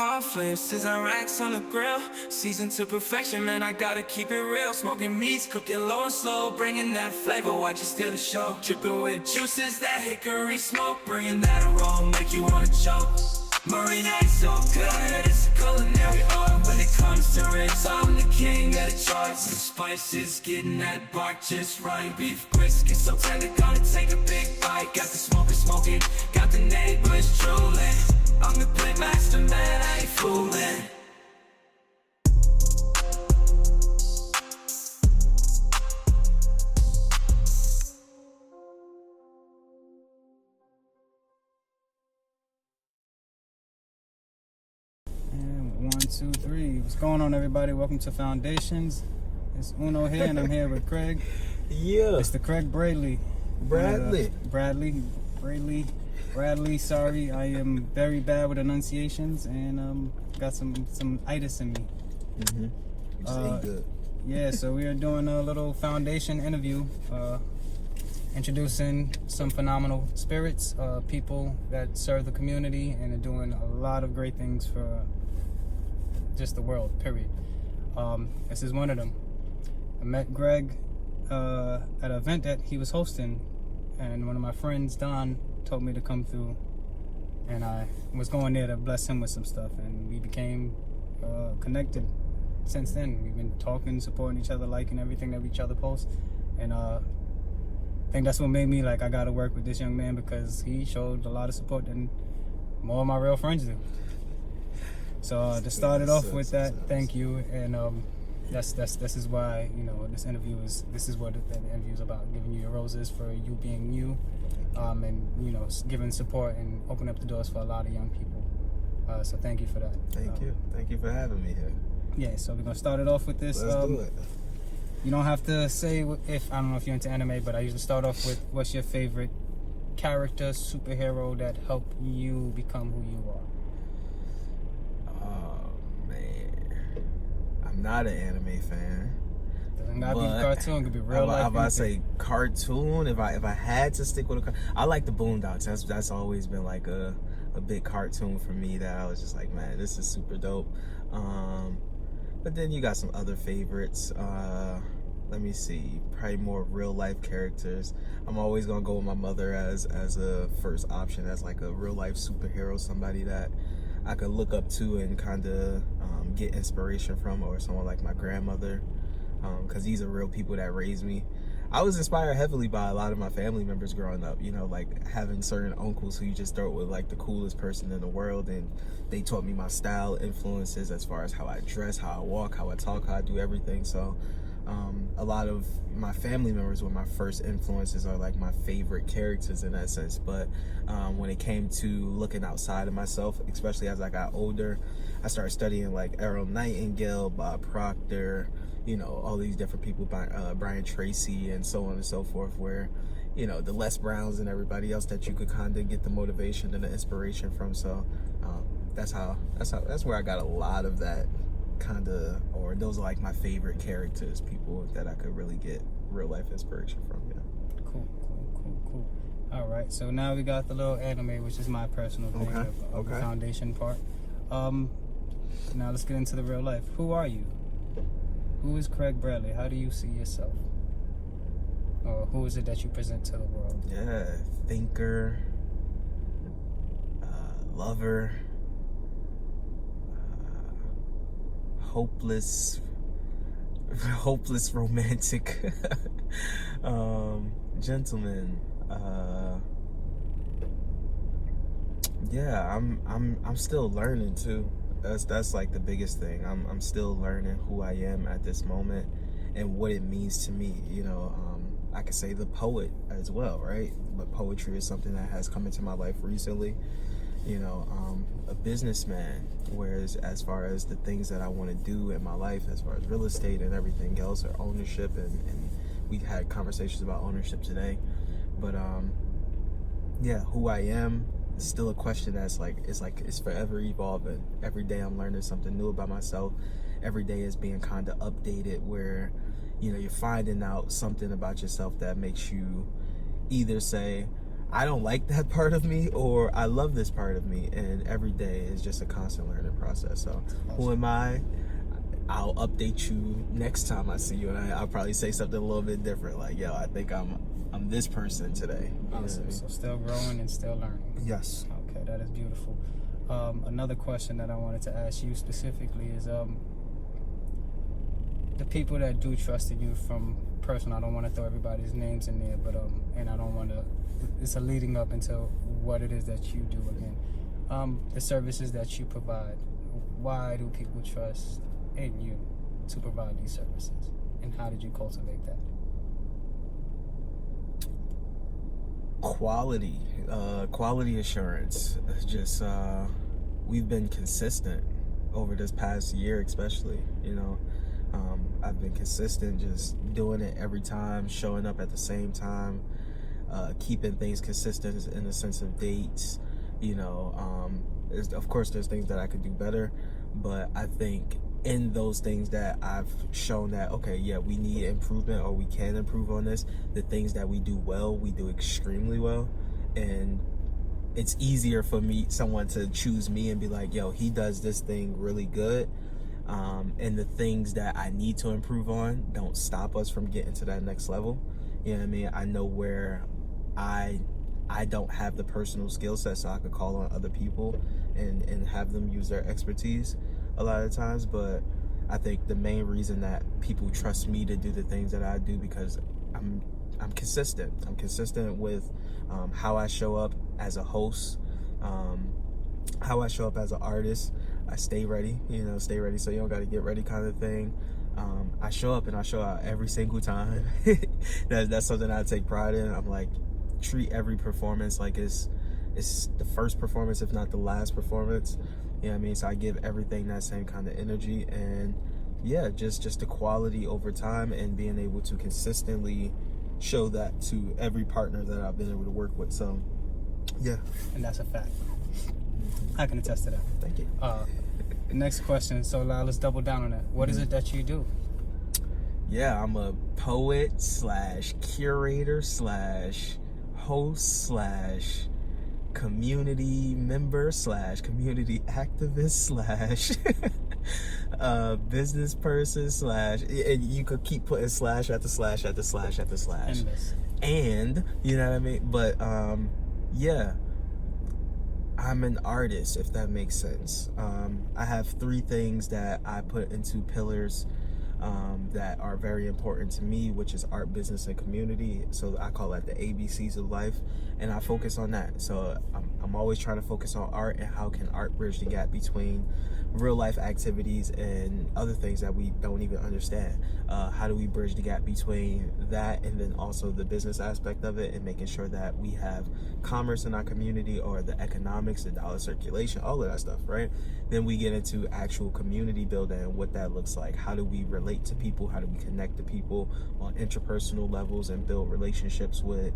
All flames, sizzling racks on the grill. Seasoned to perfection, man, I gotta keep it real. Smoking meats, cooking low and slow. Bringing that flavor, watch it steal the show. Dripping with juices, that hickory smoke. Bringing that aroma, make you wanna choke. Marinade so good, it's a culinary art. When it comes to ribs, I'm the king of the charts. The spices, getting that bark just right. Beef brisket so tender, gonna take a big bite. Got the smoker smoking, got the neighbors drooling. I'm the pit master, man, I ain't fooling. And 1, 2, 3. What's going on, everybody? Welcome to Foundations. It's Uno here, and I'm here with Craig. Yeah. It's the Craig Bradley. Bradley, sorry. I am very bad with enunciations and got some itis in me. You say good. Yeah, so we are doing a little foundation interview, introducing some phenomenal spirits, people that serve the community and are doing a lot of great things for just the world, period. This is one of them. I met Greg at an event that he was hosting, and one of my friends, Don, told me to come through, and I was going there to bless him with some stuff, and we became connected since then. We've been talking, supporting each other, liking everything that each other posts, and I think that's what made me like, I gotta work with this young man because he showed a lot of support than more of my real friends do. So to start it off with that, thank you, and this is why, you know, this is what the interview is about, giving you your roses for you being you, and, you know, giving support and opening up the doors for a lot of young people. So thank you for that. Thank you for having me here. Yeah, so we're gonna start it off with this. Let's do it. You don't have to say if, I don't know if you're into anime, but I usually start off with, what's your favorite character, superhero that helped you become who you are? Oh man, I'm not an anime fan. Doesn't gotta be a cartoon, it could be real life. I'm about to say cartoon. If I had to stick with I like the Boondocks. That's always been like a big cartoon for me that I was just like, man, this is super dope. But then you got some other favorites. Let me see, probably more real life characters. I'm always gonna go with my mother as a first option, as like a real life superhero, somebody that I could look up to and kind of get inspiration from, or someone like my grandmother, because these are real people that raised me. I was inspired heavily by a lot of my family members growing up, you know, like having certain uncles who you just thought were like the coolest person in the world, and they taught me my style influences as far as how I dress, how I walk, how I talk, how I do everything. So a lot of my family members were my first influences, or like my favorite characters in that sense. But when it came to looking outside of myself, especially as I got older, I started studying like Errol Nightingale, Bob Proctor, you know, all these different people, Brian Tracy, and so on and so forth, where, you know, the Les Browns and everybody else that you could kind of get the motivation and the inspiration from. So that's where I got a lot of that kind of, or those are like my favorite characters, people that I could really get real life inspiration from. Yeah. Cool. All right, so now we got the little anime, which is my personal thing, of the foundation part. Now let's get into the real life. Who are you? Who is Craig Bradley? How do you see yourself? Or who is it that you present to the world? Yeah, thinker, lover, hopeless romantic, gentleman. Yeah, I'm still learning too. That's like the biggest thing. I'm still learning who I am at this moment and what it means to me. You know, I could say the poet as well, right? But poetry is something that has come into my life recently. You know, a businessman, whereas as far as the things that I want to do in my life, as far as real estate and everything else, or ownership, and we had conversations about ownership today. But yeah, who I am, it's still a question that's like it's forever evolving. Every day I'm learning something new about myself. Every day is being kind of updated, where, you know, you're finding out something about yourself that makes you either say, I don't like that part of me, or I love this part of me, and every day is just a constant learning process. So who am I? I'll update you next time I see you, and I'll probably say something a little bit different, like, yo, I think I'm this person today. Awesome. So still growing and still learning. Yes. Okay, that is beautiful. Another question that I wanted to ask you specifically is the people that do trust in you from personal. I don't want to throw everybody's names in there, but and I don't want to. It's a leading up into what it is that you do again. The services that you provide. Why do people trust in you to provide these services, and how did you cultivate that? Quality assurance. It's just we've been consistent over this past year, especially. I've been consistent, just doing it every time, showing up at the same time, keeping things consistent in the sense of dates. Of course there's things that I could do better, but I think in those things that I've shown that, okay, yeah, we need improvement, or we can improve on this, the things that we do well, we do extremely well. And it's easier for someone to choose me and be like, yo, he does this thing really good. And the things that I need to improve on don't stop us from getting to that next level. You know what I mean? I know where I don't have the personal skill set, so I could call on other people and have them use their expertise a lot of times. But I think the main reason that people trust me to do the things that I do, because I'm consistent. I'm consistent with how I show up as a host, how I show up as an artist. I stay ready, stay ready so you don't got to get ready kind of thing. I show up and I show out every single time. That's something I take pride in. I'm like, treat every performance like it's the first performance, if not the last performance. You know what I mean? So I give everything that same kind of energy, and yeah, just the quality over time, and being able to consistently show that to every partner that I've been able to work with. So yeah. And that's a fact. I can attest to that. Thank you. Next question. So let's double down on that. What is it that you do? Yeah, I'm a poet / curator / host / community member / community activist / business person / and you could keep putting / at the / at the / at the / Endless. and you know what I mean. But yeah, I'm an artist, if that makes sense. I have 3 things that I put into pillars that are very important to me, which is art, business, and community. So I call that the ABCs of life, and I focus on that. So I'm always trying to focus on art, and how can art bridge the gap between real life activities and other things that we don't even understand. How do we bridge the gap between that and then also the business aspect of it, and making sure that we have commerce in our community, or the economics, the dollar circulation, all of that stuff, right? Then we get into actual community building and what that looks like. How do we relate to people? How do we connect to people on interpersonal levels and build relationships with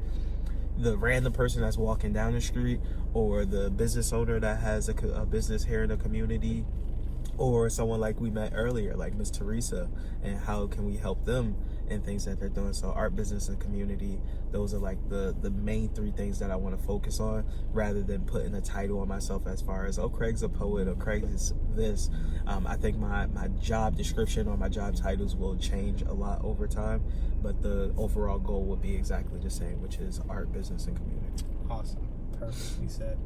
the random person that's walking down the street, or the business owner that has a business here in the community, or someone like we met earlier, like Miss Teresa, and how can we help them in things that they're doing. So art, business, and community, those are like the main 3 things that I want to focus on, rather than putting a title on myself as far as, oh, Craig's a poet, or Craig is this. I think my job description or my job titles will change a lot over time, but the overall goal will be exactly the same, which is art, business, and community. Awesome. Perfectly said.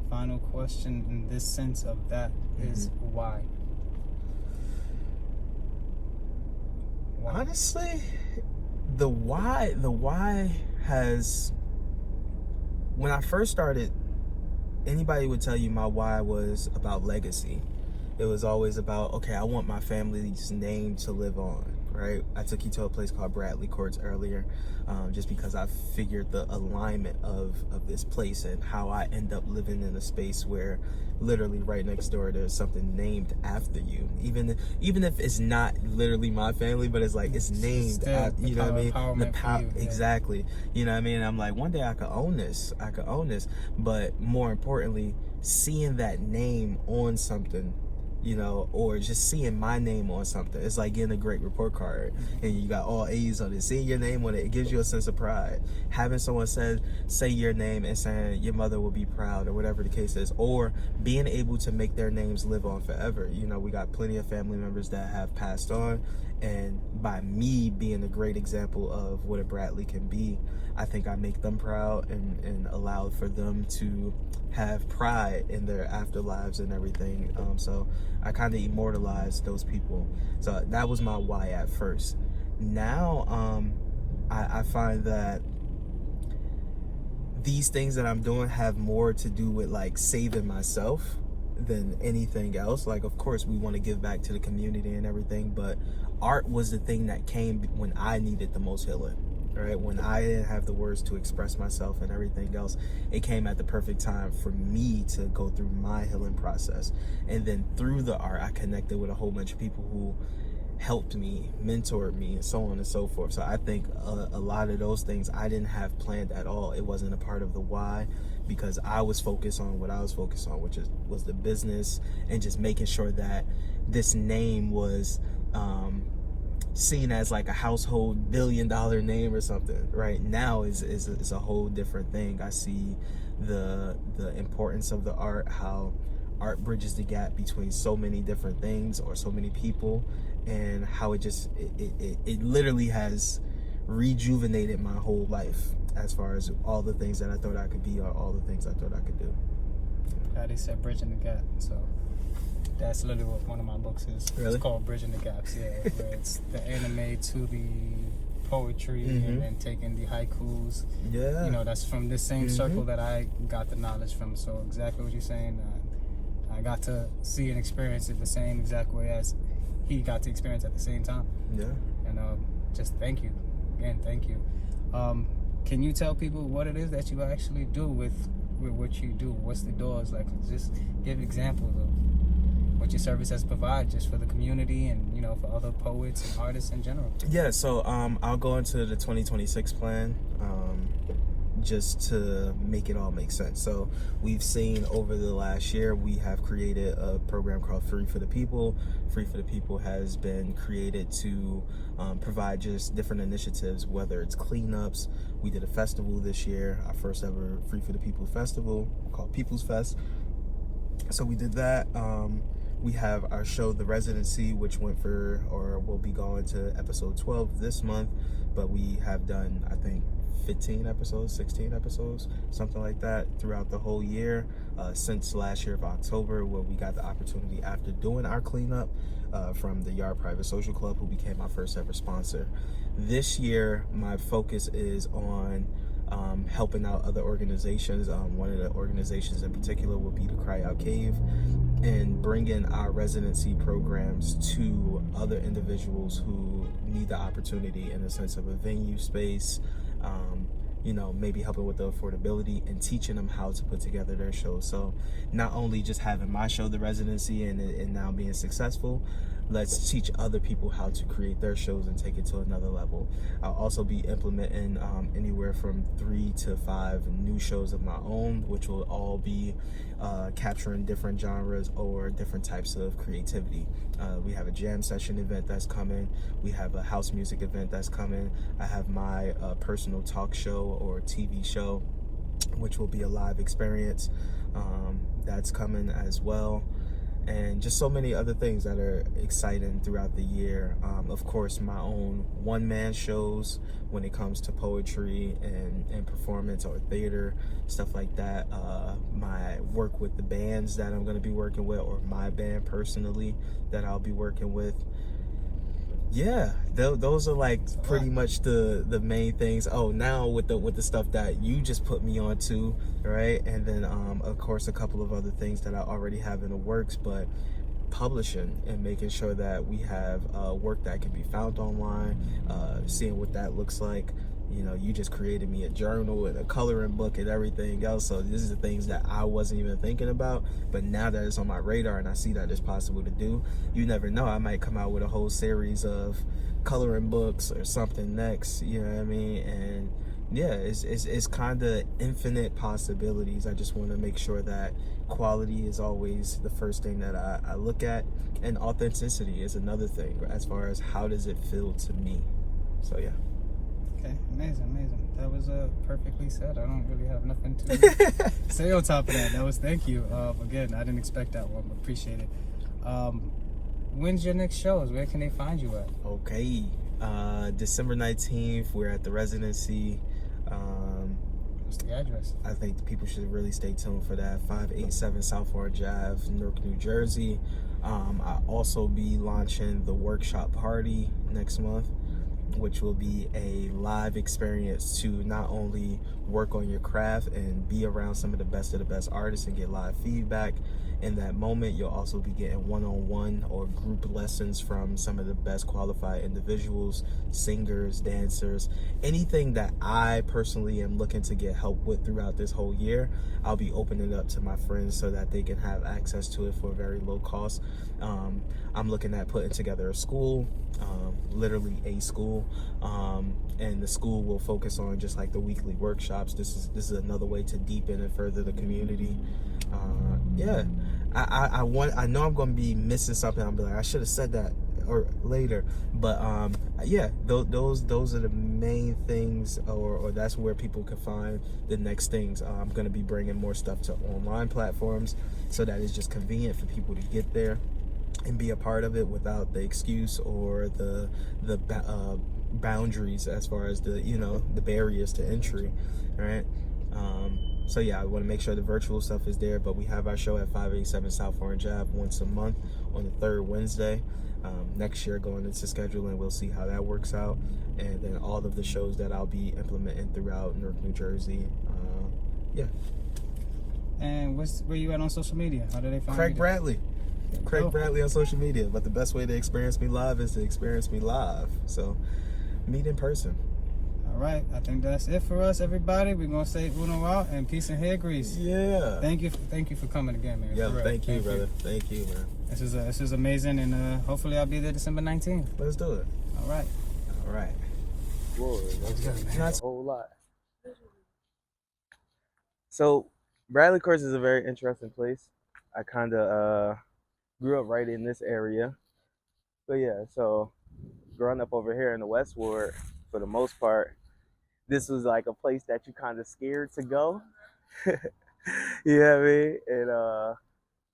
Final question in this sense of that is why? Honestly, the why has, when I first started, anybody would tell you my why was about legacy. It was always about, okay, I want my family's name to live on, right? I took you to a place called Bradley Courts earlier, just because I figured the alignment of this place, and how I end up living in a space where literally right next door there's something named after you, even if it's not literally my family, but it's like it's named after, you know what I mean? The power, exactly. You know what I mean? And I'm like, one day I could own this, but more importantly, seeing that name on something, you know, or just seeing my name on something. It's like getting a great report card and you got all A's on it. Seeing your name on it, it gives you a sense of pride. Having someone say your name and saying your mother will be proud, or whatever the case is, or being able to make their names live on forever. You know, we got plenty of family members that have passed on, and by me being a great example of what a Bradley can be, I think I make them proud and allow for them to have pride in their afterlives and everything. So I kind of immortalized those people. So that was my why at first. Now I find that these things that I'm doing have more to do with like saving myself than anything else. Like, of course we want to give back to the community and everything, but art was the thing that came when I needed the most healing. Right, when I didn't have the words to express myself and everything else, it came at the perfect time for me to go through my healing process. And then through the art, I connected with a whole bunch of people who helped me, mentored me, and so on and so forth. So I think a lot of those things I didn't have planned at all. It wasn't a part of the why, because I was focused on what I was focused on, which was the business and just making sure that this name was seen as like a household billion-dollar name or something. Right now is a whole different thing. I see the importance of the art, how art bridges the gap between so many different things or so many people, and how it literally has rejuvenated my whole life as far as all the things that I thought I could be or all the things I thought I could do. They said bridging the gap, so that's literally what one of my books is. Really? It's called Bridging the Gaps, yeah. Where it's the anime to the poetry, and then taking the haikus. Yeah. You know, that's from this same circle that I got the knowledge from. So exactly what you're saying. I got to see and experience it the same exact way as he got to experience at the same time. Yeah. And just thank you. Again, thank you. Can you tell people what it is that you actually do with what you do? What's the doors? Like, just give examples of what your services provide just for the community and, you know, for other poets and artists in general. Yeah, so I'll go into the 2026 plan just to make it all make sense. So we've seen over the last year, we have created a program called Free for the People. Free for the People has been created to provide just different initiatives, whether it's cleanups. We did a festival this year, our first ever Free for the People festival called People's Fest. So we did that. We have our show, The Residency, which went for, or will be going to episode 12 this month, but we have done, I think, 15 episodes, 16 episodes, something like that throughout the whole year, since last year of October, where we got the opportunity after doing our cleanup from the Yard Private Social Club, who became our first ever sponsor. This year, my focus is on helping out other organizations. One of the organizations in particular will be the Cry Out Cave, and bringing our residency programs to other individuals who need the opportunity in the sense of a venue space, you know, maybe helping with the affordability and teaching them how to put together their shows. So not only just having my show, The Residency, and now being successful, let's teach other people how to create their shows and take it to another level. I'll also be implementing anywhere from 3 to 5 new shows of my own, which will all be capturing different genres or different types of creativity. We have a jam session event that's coming. We have a house music event that's coming. I have my personal talk show or TV show, which will be a live experience. That's coming as well. And just so many other things that are exciting throughout the year. Of course, my own one-man shows when it comes to poetry and performance or theater, stuff like that. My work with the bands that I'm going to be working with, or my band personally that I'll be working with. Yeah, those are like pretty much the main things. Oh, now with the stuff that you just put me on to, right? And then of course a couple of other things that I already have in the works, but publishing and making sure that we have work that can be found online, seeing what that looks like. You know, you just created me a journal and a coloring book and everything else. So this is the things that I wasn't even thinking about. But now that it's on my radar and I see that it's possible to do, you never know. I might come out with a whole series of coloring books or something next, you know what I mean? And yeah, it's kind of infinite possibilities. I just want to make sure that quality is always the first thing that I look at, and authenticity is another thing as far as how does it feel to me. So yeah. Okay, amazing. That was perfectly said. I don't really have nothing to say on top of that. That was thank you. Again, I didn't expect that one, but appreciate it. When's your next shows? Where can they find you at? Okay, December 19th, we're at the residency. What's the address? I think people should really stay tuned for that. 587 South Orange Ave, Newark, New Jersey. I'll also be launching the workshop party next month, which will be a live experience to not only work on your craft and be around some of the best artists and get live feedback. In that moment, you'll also be getting one-on-one or group lessons from some of the best qualified individuals, singers, dancers, anything that I personally am looking to get help with throughout this whole year. I'll be opening it up to my friends so that they can have access to it for a very low cost. I'm looking at putting together a school, literally a school, and the school will focus on just like the weekly workshops. This is another way to deepen and further the community. Yeah, I know I'm gonna be missing something. I'll be like, I should have said that or later, but yeah, those are the main things, or that's where people can find the next things. I'm gonna be bringing more stuff to online platforms so that it's just convenient for people to get there and be a part of it without the excuse or the boundaries as far as the barriers to entry, right? So yeah, I want to make sure the virtual stuff is there, but we have our show at 587 South Orange Ave once a month on the third Wednesday. Next year, going into scheduling, we'll see how that works out, and then all of the shows that I'll be implementing throughout Newark, New Jersey. Yeah. And where you at on social media? How do they find Craig you? Bradley. Craig Oh. Bradley on social media, but the best way to experience me live is to experience me live. So, meet in person. All right, I think that's it for us, everybody. We're gonna say uno out and peace and hair grease. Yeah. Thank you for coming again, man. Yeah, For real. thank you, brother. Thank you, man. This is amazing, and hopefully I'll be there December 19th. Let's do it. All right. All right. Boy, That's good, man. that's a whole lot. So, Bradley Courts is a very interesting place. I kind of grew up right in this area. But yeah, so growing up over here in the West Ward, for the most part, this was like a place that you kind of scared to go. You know what I mean? And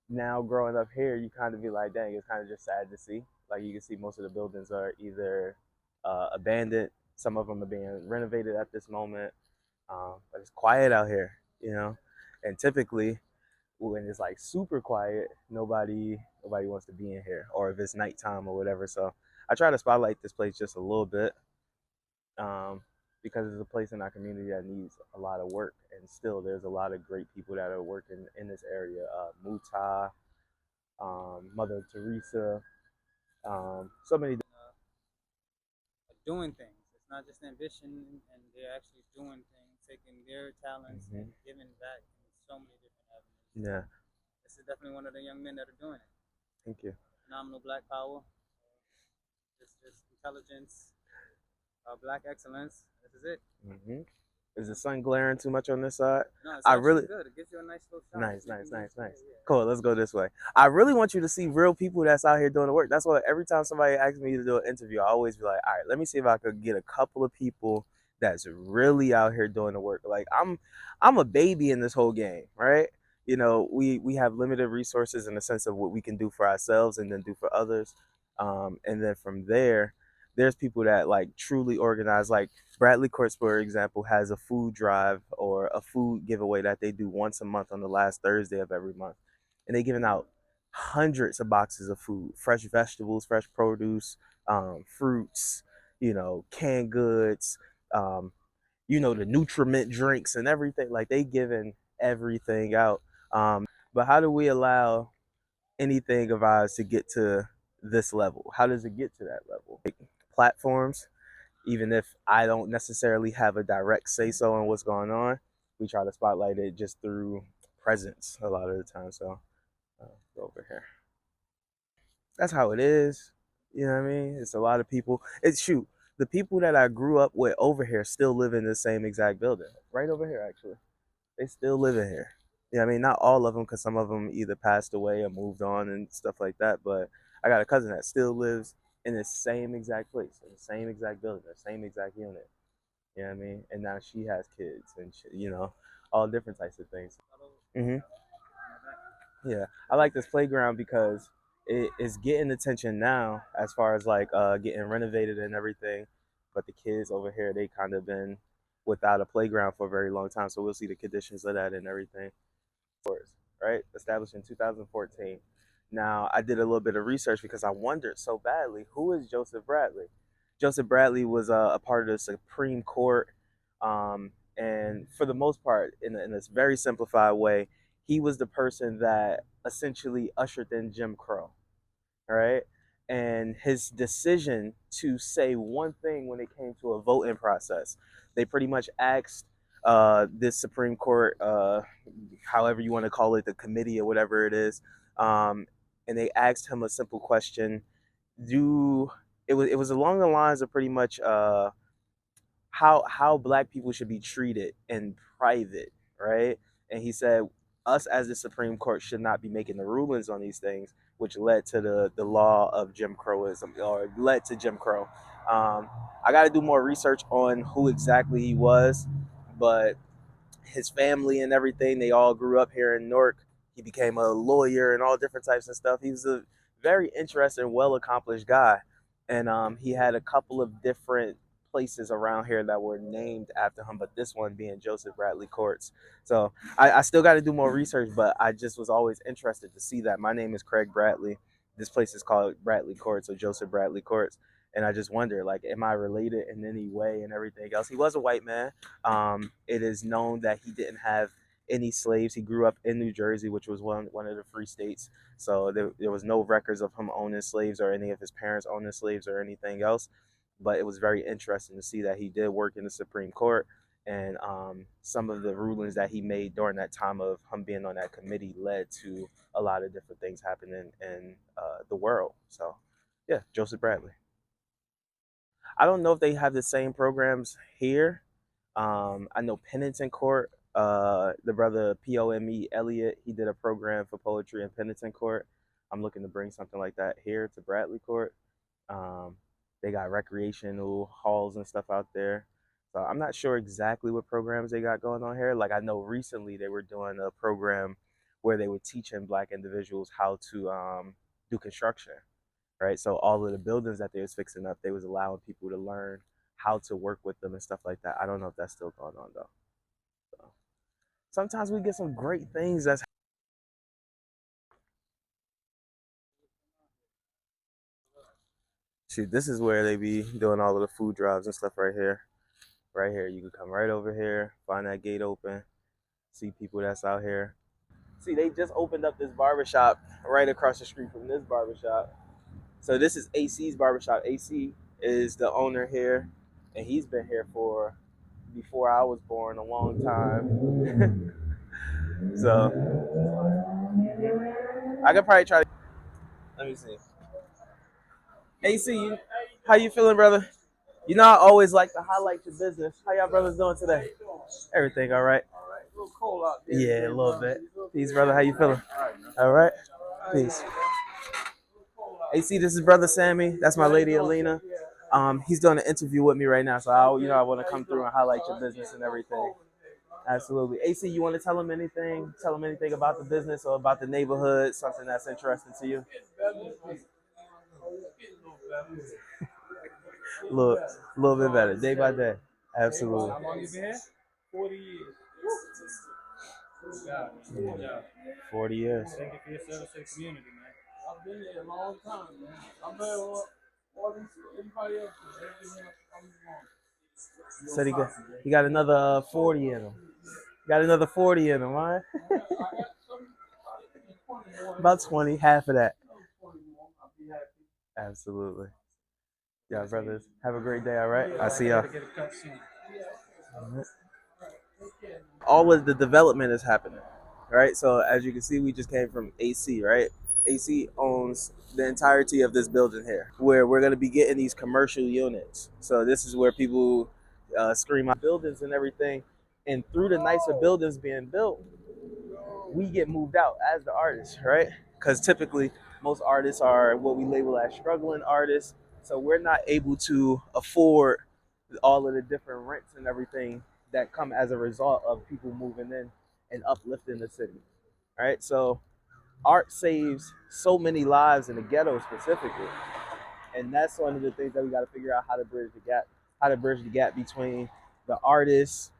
now growing up here, you kind of be like, dang, it's kind of just sad to see. Like you can see most of the buildings are either abandoned, some of them are being renovated at this moment, but it's quiet out here, you know. And typically, when it's like super quiet, nobody wants to be in here, or if it's nighttime or whatever. So I try to spotlight this place just a little bit, um, because it's a place in our community that needs a lot of work, and still there's a lot of great people that are working in this area. Muta, Mother Teresa, so many. Doing things. It's not just ambition, and they're actually doing things, taking their talents and giving back in so many different avenues. Yeah, This is definitely one of the young men that are doing it. thank you. Phenomenal black power, just intelligence, black excellence. This is it. Is the sun glaring too much on this side? No, it's I actually really good. It gives you a nice little shot. nice. Yeah. Cool. Let's go this way. I really want you to see real people that's out here doing the work. That's why every time somebody asks me to do an interview, I always be like, all right, let me see if I could get a couple of people that's really out here doing the work. Like I'm a baby in this whole game, right? You know, we have limited resources in the sense of what we can do for ourselves and then do for others. And then from there, there's people that like truly organize. Like Bradley Courts, for example, has a food drive or a food giveaway that they do once a month on the last Thursday of every month. And they're giving out hundreds of boxes of food, fresh vegetables, fresh produce, fruits, canned goods, the nutriment drinks and everything. Like they giving everything out. But how do we allow anything of ours to get to this level? How does it get to that level? Like platforms, even if I don't necessarily have a direct say so on what's going on, we try to spotlight it just through presence a lot of the time. So go over here. That's how it is. You know what I mean? It's a lot of people. It's shoot. The people that I grew up with over here still live in the same exact building, right over here actually. They still live in here. Yeah, I mean, not all of them, because some of them either passed away or moved on and stuff like that. But I got a cousin that still lives in the same exact place, in the same exact building, the same exact unit. You know what I mean? And now she has kids and all different types of things. Hmm. Yeah, I like this playground because it is getting attention now as far as like getting renovated and everything. But the kids over here, they kind of been without a playground for a very long time. So we'll see the conditions of that and everything. Right? Established in 2014. Now, I did a little bit of research because I wondered so badly, who is Joseph Bradley? Joseph Bradley was a part of the Supreme Court. And for the most part, in this very simplified way, he was the person that essentially ushered in Jim Crow, right? And his decision to say one thing when it came to a voting process, they pretty much asked this Supreme Court, however you want to call it, the committee or whatever it is, and they asked him a simple question. Do it was along the lines of pretty much how black people should be treated in private, right? And he said us as the Supreme Court should not be making the rulings on these things, which led to the law of Jim Crowism, or led to Jim Crow. I got to do more research on who exactly he was, but his family and everything, they all grew up here in Newark. He became a lawyer and all different types of stuff. He was a very interesting, well accomplished guy. And he had a couple of different places around here that were named after him, but this one being Joseph Bradley Courts. So I still got to do more research, but I just was always interested to see that. My name is Craig Bradley. This place is called Bradley Courts, or Joseph Bradley Courts. And I just wonder, like, am I related in any way and everything else? He was a white man. It is known that he didn't have any slaves. He grew up in New Jersey, which was one of the free states. So there was no records of him owning slaves or any of his parents owning slaves or anything else. But it was very interesting to see that he did work in the Supreme Court. And some of the rulings that he made during that time of him being on that committee led to a lot of different things happening in the world. So, yeah, Joseph Bradley. I don't know if they have the same programs here. I know Pennington Court, the brother Pome Elliott, he did a program for poetry in Pennington Court. I'm looking to bring something like that here to Bradley Court. Um, they got recreational halls and stuff out there. So I'm not sure exactly what programs they got going on here. Like, I know recently they were doing a program where they were teaching black individuals how to do construction, right? So all of the buildings that they was fixing up, they was allowing people to learn how to work with them and stuff like that. I don't know if that's still going on though. So sometimes we get some great things that's shoot, this is where they be doing all of the food drives and stuff right here. Right here. You can come right over here, find that gate open, see people that's out here. See, they just opened up this barbershop right across the street from this barbershop. So this is AC's barbershop. AC is the owner here, and he's been here for before I was born, a long time. So I could probably try to. Let me see. AC, how you feeling, brother? You know I always like to highlight your business. How y'all brothers doing today? Everything all right? A little cold out there. Yeah, a little bit. Peace, brother. How you feeling? All right. Peace. AC, this is brother Sammy. That's my lady Alina. He's doing an interview with me right now, so I want to come through and highlight your business and everything. Absolutely. AC, you want to tell him anything? Tell him anything about the business or about the neighborhood, something that's interesting to you? Look, a little bit better, day by day. Absolutely. How long you been here? 40 years. Yeah. 40 years. Thank you for your service to the community, man. I've been here a long time, man. I'm better than all these everybody else. Everything else comes along. Said he got another 40 in him. Got another 40 in him, right? About 20, half of that. Absolutely. Yeah, brothers. Have a great day, all right? I'll see y'all. All of the development is happening, right? So as you can see, we just came from AC, right? AC owns the entirety of this building here, where we're going to be getting these commercial units. So this is where people scream out buildings and everything. And through the nicer buildings being built, we get moved out as the artists, right? Because typically most artists are what we label as struggling artists. So we're not able to afford all of the different rents and everything that come as a result of people moving in and uplifting the city, right? So art saves so many lives in the ghetto specifically, and that's one of the things that we got to figure out how to bridge the gap between the artists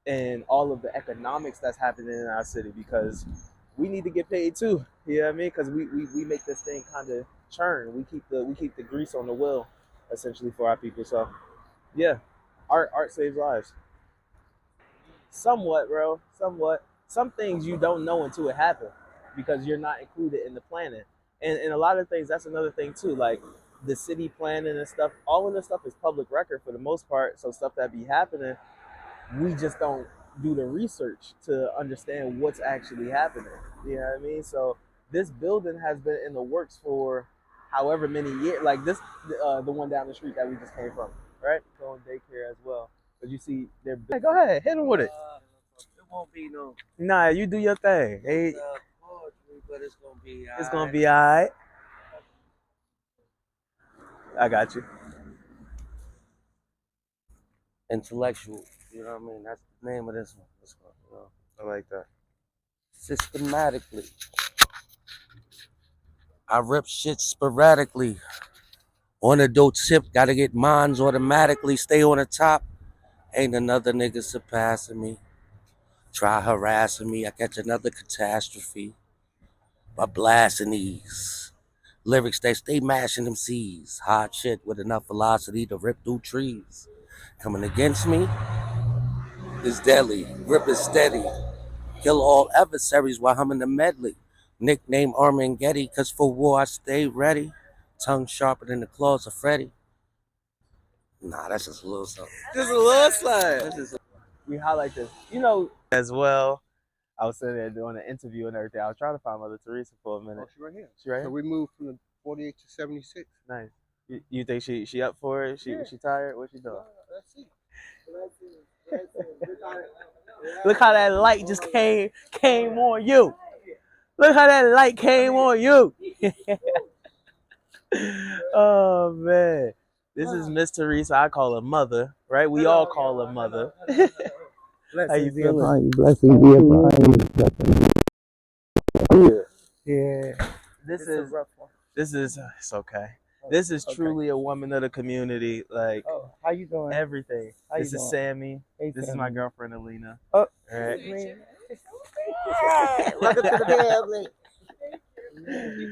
and all of the economics that's happening in our city, because we need to get paid too. You know what I mean? Because we make this thing kind of churn. We keep the grease on the wheel essentially for our people. So yeah, art saves lives. Somewhat, bro. Somewhat. Some things you don't know until it happens because you're not included in the planning. And a lot of things, that's another thing too. Like the city planning and stuff, all of this stuff is public record for the most part. So stuff that be happening, we just don't do the research to understand what's actually happening. You know what I mean? So this building has been in the works for however many years. Like this, the one down the street that we just came from, right? Going daycare as well. But you see, they're hey, go ahead, hit them with it. It won't be no Nah, you do your thing. Hey, poetry, but it's gonna be. it's gonna be alright. I got you. Intellectual. You know what I mean? That's the name of this one. You know, I like that. systematically. I rip shit sporadically. On a dope tip, gotta get mines automatically. Stay on the top. Ain't another nigga surpassing me. Try harassing me. I catch another catastrophe by blasting these lyrics that stay mashing them seas. Hot shit with enough velocity to rip through trees. Coming against me is deadly. Grip is steady. Kill all adversaries while humming the medley. Nickname Armageddon, cause for war I stay ready. Tongue sharper than the claws of Freddy. Nah, that's just a little something. Just a little slide. We highlight this. You know, as well. I was sitting there doing an interview and everything. I was trying to find Mother Teresa for a minute. Oh, she right here. She right So here? we moved from the 48 to 76. Nice. You think she up for it? She tired? What she doing? Let's see. Look how that light just came on you. Look how that light came on you. Oh man. This is Miss Teresa. I call her mother, right? We all call her mother. How you feeling? Blessings be upon you. Yeah. This It's a is rough one. it's okay. This is truly a woman of the community. Like Oh, how you doing? everything. How you This is doing? Sammy. Hey, This is my girlfriend Alina. Oh, All right. welcome to the family.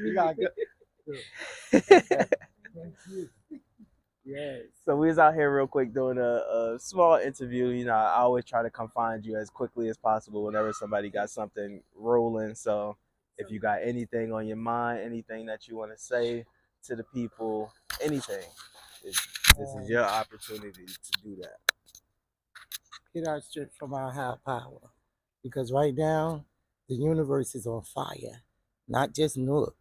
You got good. Yes. So we was out here real quick doing a small interview. You know, I always try to come find you as quickly as possible whenever somebody got something rolling. So if you got anything on your mind, anything that you want to say to the people, anything, this is your opportunity to do that. Get our strength from our higher power. Because right now, the universe is on fire. Not just Newark,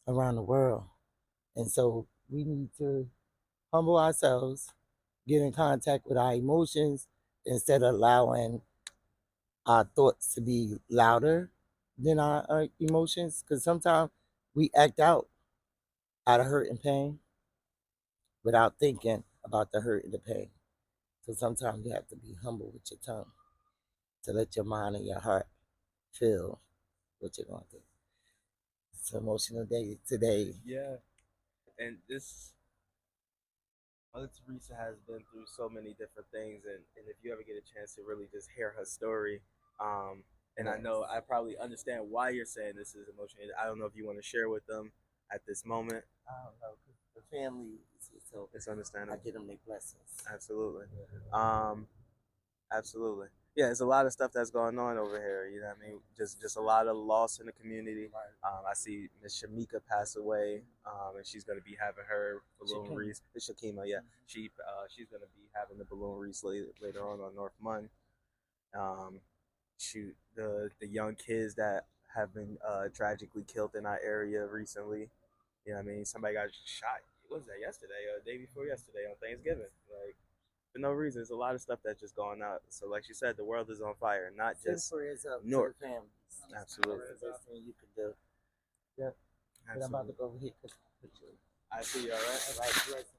around the world. And so we need to humble ourselves, get in contact with our emotions instead of allowing our thoughts to be louder than our emotions. Because sometimes we act out of hurt and pain without thinking about the hurt and the pain. So sometimes you have to be humble with your tongue to let your mind and your heart feel what you're going through. It's an emotional day today. Yeah. And this Mother Teresa has been through so many different things, and if you ever get a chance to really just hear her story, and I know I probably understand why you're saying this is emotional. I don't know if you want to share with them at this moment. I don't know, 'cause the family is so It's I understandable. get them their blessings. Absolutely. Absolutely. Yeah, there's a lot of stuff that's going on over here. You know what I mean? Just a lot of loss in the community. I see Miss Shamika pass away, and she's going to be having her balloon wreath. It's Shakima, yeah. She's going to be having the balloon wreath later on North Munn. Shoot, the young kids that have been tragically killed in our area recently. You know what I mean? Somebody got shot. What was that, yesterday or the day before yesterday on Thanksgiving? Like, for no reason. There's a lot of stuff that's just going out. So, like you said, the world is on fire, not Send just prayers up Newark. to the families. Absolutely. That's the best thing you can do. Yeah. But I'm about to Absolutely. go over here because I see you, all right? all right, blessings.